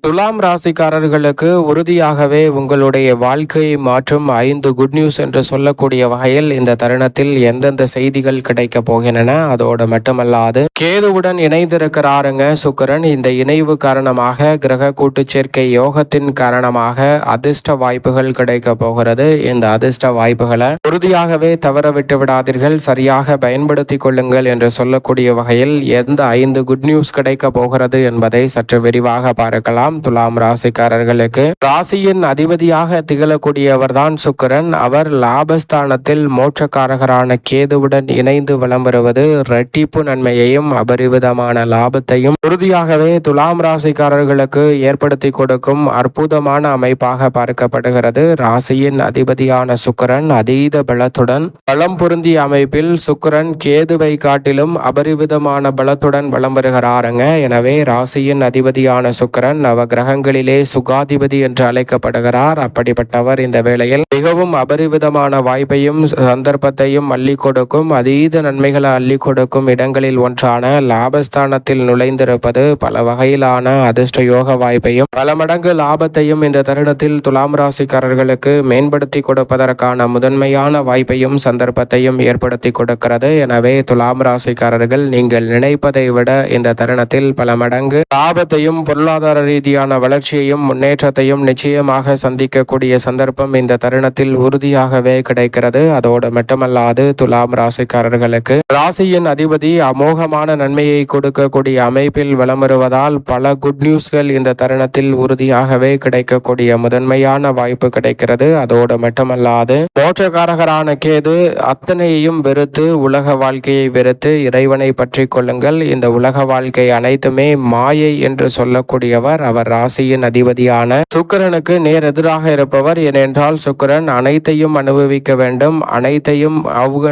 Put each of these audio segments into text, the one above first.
துலாம் ராசிக்காரர்களுக்கு உறுதியாகவே உங்களுடைய வாழ்க்கையை மாற்றும் 5 குட் நியூஸ் என்று சொல்லக்கூடிய வகையில் இந்த தருணத்தில் எந்தெந்த செய்திகள் கிடைக்க போகின்றன. அதோடு மட்டுமல்லாது கேதுவுடன் இணைந்திருக்கிறாருங்க சுக்கிரன். இந்த இணைவு காரணமாக கிரக கூட்டுச்சேர்க்கை யோகத்தின் காரணமாக அதிர்ஷ்ட வாய்ப்புகள் கிடைக்க போகிறது. இந்த அதிர்ஷ்ட வாய்ப்புகளை உறுதியாகவே தவற விட்டு விடாதீர்கள், சரியாக பயன்படுத்திக் கொள்ளுங்கள் என்று சொல்லக்கூடிய வகையில் எந்த 5 குட் நியூஸ் கிடைக்க போகிறது என்பதை சற்று விரிவாக பார்க்கலாம். துலாம் ராசிக்காரர்களுக்கு ராசியின் அதிபதியாக திகழக்கூடியவர் தான் சுக்கிரன். அவர் லாபஸ்தானத்தில் மோட்சக்காரகரான கேதுவுடன் இணைந்து வலம் வருவது இரட்டிப்பு நன்மையையும் அபரிவிதமான லாபத்தையும் உறுதியாகவே துலாம் ராசிக்காரர்களுக்கு ஏற்படுத்தி கொடுக்கும் அற்புதமான அமைப்பாக பார்க்கப்படுகிறது. ராசியின் அதிபதியான சுக்கிரன் அதீத பலத்துடன் பலம் பொருந்திய அமைப்பில் சுக்கிரன் கேதுவை காட்டிலும் அபரிவிதமான பலத்துடன் வலம் வருகிறாருங்க. எனவே ராசியின் அதிபதியான சுக்கிரன் கிரகங்களிலே சுகாதிபதி என்று அழைக்கப்படுகிறார். அப்படிப்பட்டவர் இந்த வேளையில் மிகவும் அபரிவிதமான வாய்ப்பையும் சந்தர்ப்பத்தையும் அள்ளி கொடுக்கும், அதீத நன்மைகளை அள்ளி கொடுக்கும் இடங்களில் ஒன்றான லாபஸ்தானத்தில் நுழைந்திருப்பது பல வகையிலான அதிர்ஷ்ட யோக வாய்ப்பையும் பல மடங்கு லாபத்தையும் இந்த தருணத்தில் துலாம் ராசிக்காரர்களுக்கு மேம்படுத்தி கொடுப்பதற்கான முதன்மையான வாய்ப்பையும் சந்தர்ப்பத்தையும் ஏற்படுத்தி கொடுக்கிறது. எனவே துலாம் ராசிக்காரர்கள் நீங்கள் நினைப்பதை விட இந்த தருணத்தில் பல மடங்கு லாபத்தையும் பொருளாதார ரீதியான வளர்ச்சியையும் முன்னேற்றத்தையும் நிச்சயமாக சந்திக்கக்கூடிய சந்தர்ப்பம் இந்த தருணத்தில் உறுதியாகவே கிடைக்கிறது. அதோடு மட்டுமல்லாது துலாம் ராசிக்காரர்களுக்கு ராசியின் அதிபதி அமோகமான நன்மையை கொடுக்கக்கூடிய அமைப்பில் வலம் வருவதால் பல குட் நியூஸ்கள் இந்த தருணத்தில் உறுதியாகவே கிடைக்கக்கூடிய முதன்மையான வாய்ப்பு கிடைக்கிறது. அதோடு மட்டுமல்லாது மோட்சக்காரகரான கேது அத்தனையையும் வெறுத்து உலக வாழ்க்கையை வெறுத்து இறைவனை பற்றி கொள்ளுங்கள். இந்த உலக வாழ்க்கை அனைத்துமே மாயை என்று சொல்லக்கூடியவர் அவர் ராசியின் அதிபதியான சுக்கிரனுக்கு நேர் எதிராக இருப்பவர். ஏனென்றால் சுக்கிரன் அனைத்தையும் அனுபவிக்க வேண்டும், அனைத்தையும்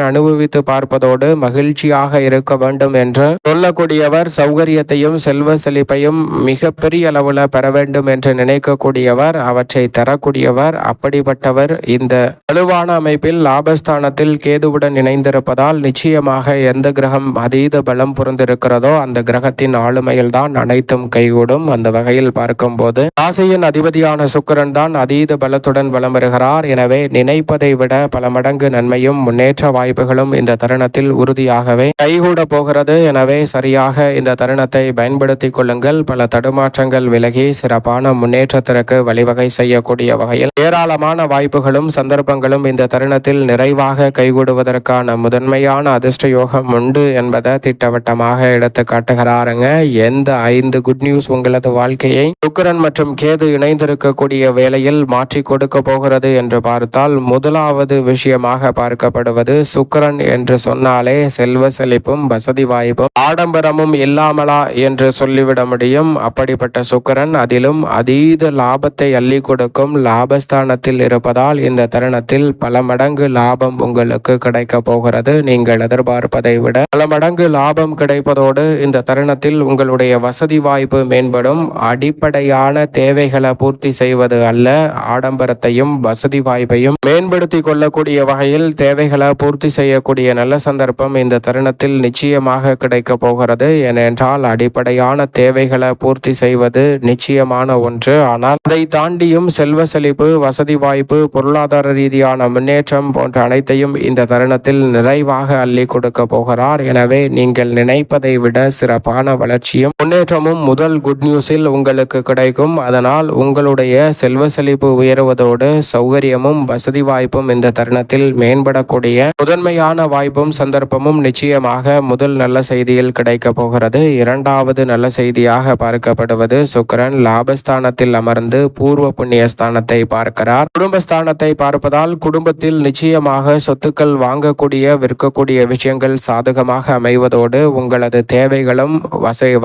அனுபவித்து பார்ப்பதோடு மகிழ்ச்சியாக இருக்க வேண்டும் என்று சொல்லக்கூடியவர். சௌகரியத்தையும் செல்வ செழிப்பையும் மிக பெரிய அளவில் பெற வேண்டும் என்று நினைக்கக்கூடியவர், அவற்றை தரக்கூடியவர். அப்படிப்பட்டவர் இந்த வலுவான அமைப்பில் லாபஸ்தானத்தில் கேதுவுடன் இணைந்திருப்பதால் நிச்சயமாக எந்த கிரகம் அதீத பலம் புரிந்திருக்கிறதோ அந்த கிரகத்தின் ஆளுமையில் தான் அனைத்தும் கைகூடும். அந்த வகையில் பார்க்கும்போது ராசியின் அதிபதியான சுக்கிரன் தான் அதீத பலத்துடன் வலம் வருகிறார். எனவே நினைப்பதை விட பல மடங்கு நன்மையும் முன்னேற்ற வாய்ப்புகளும் இந்த தருணத்தில் உறுதியாகவே கைகூட போகிறது. எனவே சரியாக இந்த தருணத்தை பயன்படுத்திக் கொள்ளுங்கள். பல தடுமாற்றங்கள் விலகி சிறப்பான முன்னேற்றத்திற்கு வழிவகை செய்யக்கூடிய வகையில் ஏராளமான வாய்ப்புகளும் சந்தர்ப்பங்களும் இந்த தருணத்தில் நிறைவாக கைகூடுவதற்கான முதன்மையான அதிர்ஷ்ட யோகம் உண்டு என்பதை திட்டவட்டமாக எடுத்து காட்டுகிறாருங்க. எந்த 5 குட் நியூஸ் உங்களது வாழ்க்கையை சுக்கிரன் மற்றும் கேது இணைந்திருக்கக்கூடிய வேளையில் மாற்றி கொடுக்க போகிறது என்று பார்த்தால் முதலாவது விஷயமாக பார்க்கப்படுவது சுக்கிரன் என்று சொன்னாலே செல்வ செழிப்பும் வசதி வாய்ப்பும் ஆடம்பரமும் இல்லாமலா என்று சொல்லிவிட முடியும். அப்படிப்பட்ட சுக்கிரன் அதிலும் அதீத லாபத்தை அள்ளி கொடுக்கும் லாபஸ்தானத்தில் இருப்பதால் இந்த தருணத்தில் பல மடங்கு லாபம் உங்களுக்கு கிடைக்க போகிறது. நீங்கள் எதிர்பார்ப்பதை விட பல மடங்கு லாபம் கிடைப்பதோடு இந்த தருணத்தில் உங்களுடைய வசதி வாய்ப்பு மேம்படும். அடிப்படையான தேவைகளை பூர்த்தி செய்வது அல்ல, ஆடம்பரத்தையும் வசதி வாய்ப்பையும் மேம்படுத்தி கொள்ளக்கூடிய வகையில் தேவைகளை பூர்த்தி செய்யக்கூடிய நல்ல சந்தர்ப்பம் இந்த தருணத்தில் நிச்சயமாக கிடைக்க போகிறது. ஏனென்றால் அடிப்படையான தேவைகளை பூர்த்தி செய்வது நிச்சயமான ஒன்று. ஆனால் அதை தாண்டியும் செல்வ செழிப்பு, வசதி வாய்ப்பு, பொருளாதார ரீதியான முன்னேற்றம் போன்ற அனைத்தையும் இந்த தருணத்தில் நிறைவாக அள்ளி கொடுக்க போகிறார். எனவே நீங்கள் நினைப்பதை விட சிறப்பான வளர்ச்சியும் முன்னேற்றமும் முதல் குட் நியூஸில் உங்களுக்கு கிடைக்கும். அதனால் உங்களுடைய செல்வ செழிப்பு உயருவதோடு சௌகரியமும் வசதி வாய்ப்பும் இந்த தருணத்தில் மேம்படக்கூடிய முதன்மையான வாய்ப்பும் சந்தர்ப்பமும் நிச்சயமாக முதல் நல்ல செய்தியில் கிடைக்க போகிறது. இரண்டாவது நல்ல செய்தியாக பார்க்கப்படுவது சுக்கிரன் லாபஸ்தானத்தில் அமர்ந்து பூர்வ புண்ணிய ஸ்தானத்தை பார்க்கிறார். குடும்பஸ்தானத்தை பார்ப்பதால் குடும்பத்தில் நிச்சயமாக சொத்துக்கள் வாங்கக்கூடிய விற்கக்கூடிய விஷயங்கள் சாதகமாக அமைவதோடு உங்களது தேவைகளும்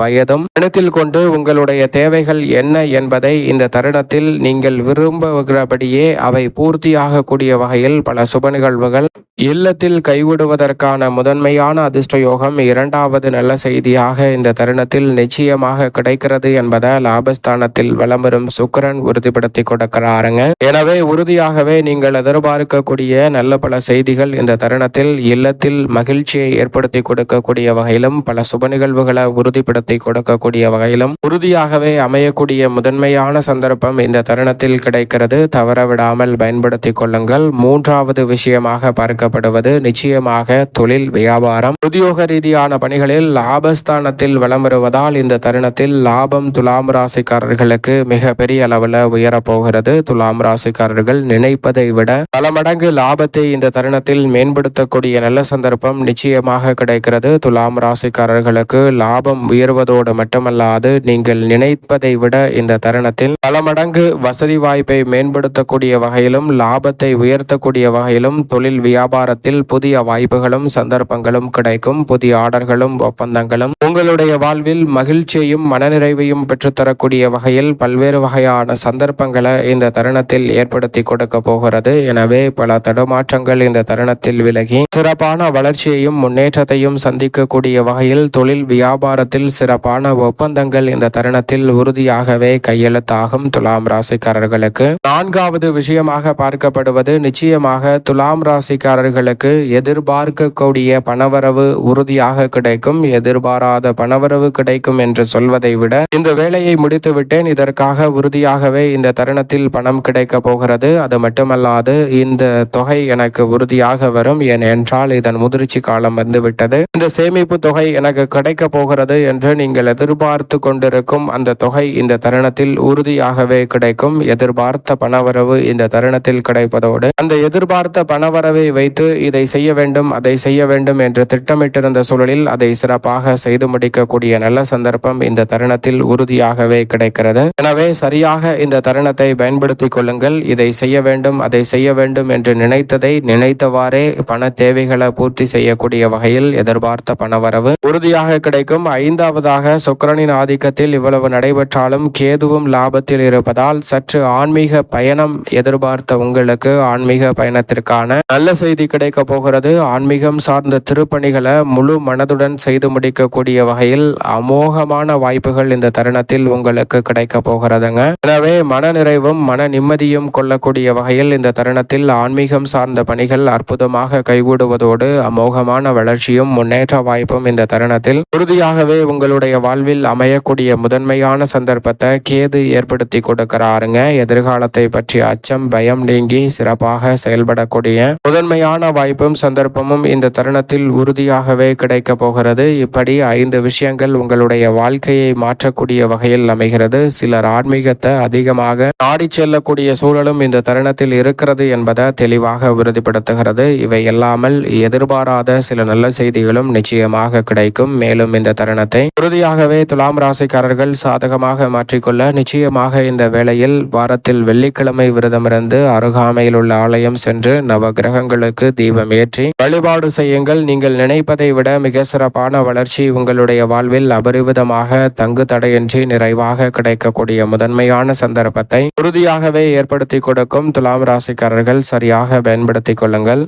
வயதும் கணத்தில் கொண்டு உங்களுடைய தேவைகள் என்ன என்பதை இந்த தருணத்தில் நீங்கள் விரும்புகிறபடியே அவை பூர்த்தியாகக்கூடிய வகையில் பல சுப நிகழ்வுகள் இல்லத்தில் கைவிடுவதற்கான முதன்மையான அதிர்ஷ்ட யோகம் இரண்டாவது நல்ல செய்தியாக இந்த தருணத்தில் நிச்சயமாக கிடைக்கிறது என்பதை லாபஸ்தானத்தில் வலம் சுக்கிரன் உறுதிப்படுத்தி கொடுக்கிறாருங்க. எனவே உறுதியாகவே நீங்கள் எதிர்பார்க்கக்கூடிய நல்ல பல செய்திகள் இந்த தருணத்தில் இல்லத்தில் மகிழ்ச்சியை ஏற்படுத்தி கொடுக்கக்கூடிய வகையிலும் பல சுப நிகழ்வுகளை உறுதிப்படுத்தி கொடுக்கக்கூடிய வகையிலும் உறுதியாகவே அமையக்கூடிய முதன்மையான சந்தர்ப்பம் இந்த தருணத்தில் கிடைக்கிறது. தவறவிடாமல் பயன்படுத்திக் கொள்ளுங்கள். மூன்றாவது விஷயமாக பார்க்கப்படுவது நிச்சயமாக தொழில் வியாபாரம். உத்தியோக ரீதியான பணிகளில் லாபஸ்தானத்தில் வலம் வருவதால் இந்த தருணத்தில் லாபம் துலாம் ராசிக்காரர்களுக்கு மிக பெரிய அளவில் உயரப்போகிறது. துலாம் ராசிக்காரர்கள் நினைப்பதை விட பல மடங்கு லாபத்தை இந்த தருணத்தில் மேம்படுத்தக்கூடிய நல்ல சந்தர்ப்பம் நிச்சயமாக கிடைக்கிறது. துலாம் ராசிக்காரர்களுக்கு லாபம் உயர்வதோடு மட்டுமல்லாது நீங்கள் நினைப்பதை விட இந்த தருணத்தில் பல மடங்கு வசதி வாய்ப்பை மேம்படுத்தக்கூடிய வகையிலும் லாபத்தை உயர்த்தக்கூடிய வகையிலும் தொழில் வியாபாரத்தில் புதிய வாய்ப்புகளும் சந்தர்ப்பங்களும் கிடைக்கும். புதிய ஆர்டர்களும் ஒப்பந்தங்களும் உங்களுடைய வாழ்வில் மகிழ்ச்சியையும் மனநிறைவையும் பெற்றுத்தரக்கூடிய வகையில் பல்வேறு வகையான சந்தர்ப்பங்களை இந்த தருணத்தில் ஏற்படுத்தி கொடுக்க போகிறது. எனவே பல தடுமாற்றங்கள் இந்த தருணத்தில் விலகி சிறப்பான வளர்ச்சியையும் முன்னேற்றத்தையும் சந்திக்கக்கூடிய வகையில் தொழில் வியாபாரத்தில் சிறப்பான ஒப்பந்தங்கள் இந்த தருணத்தில் உறுதியாகவே கையெழுத்தாகும். துலாம் ராசிக்காரர்களுக்கு நான்காவது விஷயமாக பார்க்கப்படுவது நிச்சயமாக துலாம் ராசிக்காரர்களுக்கு எதிர்பார்க்கக்கூடிய பணவரவு உறுதியாக கிடைக்கும். எதிர்பாராத பணவரவு கிடைக்கும் என்று சொல்வதை விட இந்த வேலையை முடித்து விட்டேன், இதற்காக உறுதியாகவே இந்த தருணத்தில் பணம் கிடைக்க போகிறது. அது மட்டுமல்லாது இந்த தொகை எனக்கு உறுதியாக வரும், ஏனென்றால் இதன் முதிர்ச்சி காலம் வந்துவிட்டது, இந்த சேமிப்பு தொகை எனக்கு கிடைக்க போகிறது என்று நீங்கள் எதிர்பார்த்து கொண்டிருக்கும் அந்த தொகை இந்த தருணத்தில் உறுதியாகவே கிடைக்கும். எதிர்பார்த்த பணவரவு இந்த தருணத்தில் கிடைப்பதோடு அந்த எதிர்பார்த்த பணவரவை வைத்து இதை செய்ய வேண்டும் அதை செய்ய வேண்டும் என்று திட்டமிட்டிருந்த சூழலில் அதை சிறப்பாக செய்து முடிக்கக்கூடிய நல்ல சந்தர்ப்பம் இந்த தருணத்தில் உறுதியாகவே கிடைக்கிறது. எனவே சரியாக இந்த தருணத்தை பயன்படுத்திக் கொள்ளுங்கள். இதை செய்ய வேண்டும் அதை செய்ய வேண்டும் என்று நினைத்ததை நினைத்தவாறே பண தேவைகளை பூர்த்தி செய்யக்கூடிய வகையில் எதிர்பார்த்த பணவரவு உறுதியாக கிடைக்கும். ஐந்தாவதாக சுக்கிரனின் ஆதிக்கத்தில் இவ்வளவு நடைபெற்றாலும் கேதுவும் லாபத்தில் இருப்பதால் சற்று ஆன்மீக பயணம் எதிர்பார்த்த உங்களுக்கு ஆன்மீக பயணத்திற்கான நல்ல செய்தி கிடைக்க போகிறது. ஆன்மீகம் சார்ந்த திருப்பணிகளை முழு மனதுடன் செய்து முடிக்கக்கூடிய வகையில் அமோகமான வாய்ப்புகள் இந்த தருணத்தில் உங்களுக்கு கிடைக்க போகிறதுங்க. எனவே மன நிறைவும் மன நிம்மதியும் கொள்ளக்கூடிய வகையில் இந்த தருணத்தில் ஆன்மீகம் சார்ந்த பணிகள் அற்புதமாக கைகூடுவதோடு அமோகமான வளர்ச்சியும் முன்னேற்ற வாய்ப்பும் இந்த தருணத்தில் உறுதியாகவே உங்களுடைய வாழ்வில் அமையக்கூடிய முதன்மையான சந்தர்ப்பத்தை கேது ஏற்படுத்தி கொடுக்கிறாருங்க. எதிர்காலத்தை பற்றிய அச்சம் பயம் நீங்கி சிறப்பாக செயல்படக்கூடிய முதன்மையான வாய்ப்பும் சந்தர்ப்பமும் இந்த தருணத்தில் உறுதியாகவே கிடைக்க போகிறது. இப்படி 5 விஷயங்கள் உங்களுடைய வாழ்க்கையை மாற்றக்கூடிய வகையில் அமைகிறது. சிலர் ஆன்மீகத்தை அதிகமாக நாடி செல்லக்கூடிய சூழலும் இந்த தருணத்தில் இருக்கிறது என்பதை தெளிவாக உறுதிப்படுத்துகிறது. இவை இல்லாமல் எதிர்பாராத சில நல்ல செய்திகளும் நிச்சயமாக கிடைக்கும். மேலும் இந்த தருணத்தை உறுதியாகவே துலாம் ராசிக்காரர்கள் சாதகமாக மாற்றிக்கொள்ள நிச்சயமாக இந்த வேளையில் வாரத்தில் வெள்ளிக்கிழமை விரதமிருந்து அருகாமையில் உள்ள ஆலயம் சென்று நவ கிரகங்களுக்கு தீபம் ஏற்றி வழிபாடு செய்யுங்கள். நீங்கள் நினைப்பதை விட மிக சிறப்பான வளர்ச்சி உங்களுடைய வாழ்வில் அபரிவிதமாக தங்கு தடையின்றி நிறைவாக கிடைக்கக்கூடிய முதன்மையான சந்தர்ப்பத்தை உறுதியாகவே ஏற்படுத்தி கொடுக்கும். துலாம் ராசிக்காரர்கள் சரியாக பயன்படுத்திக் கொள்ளுங்கள்.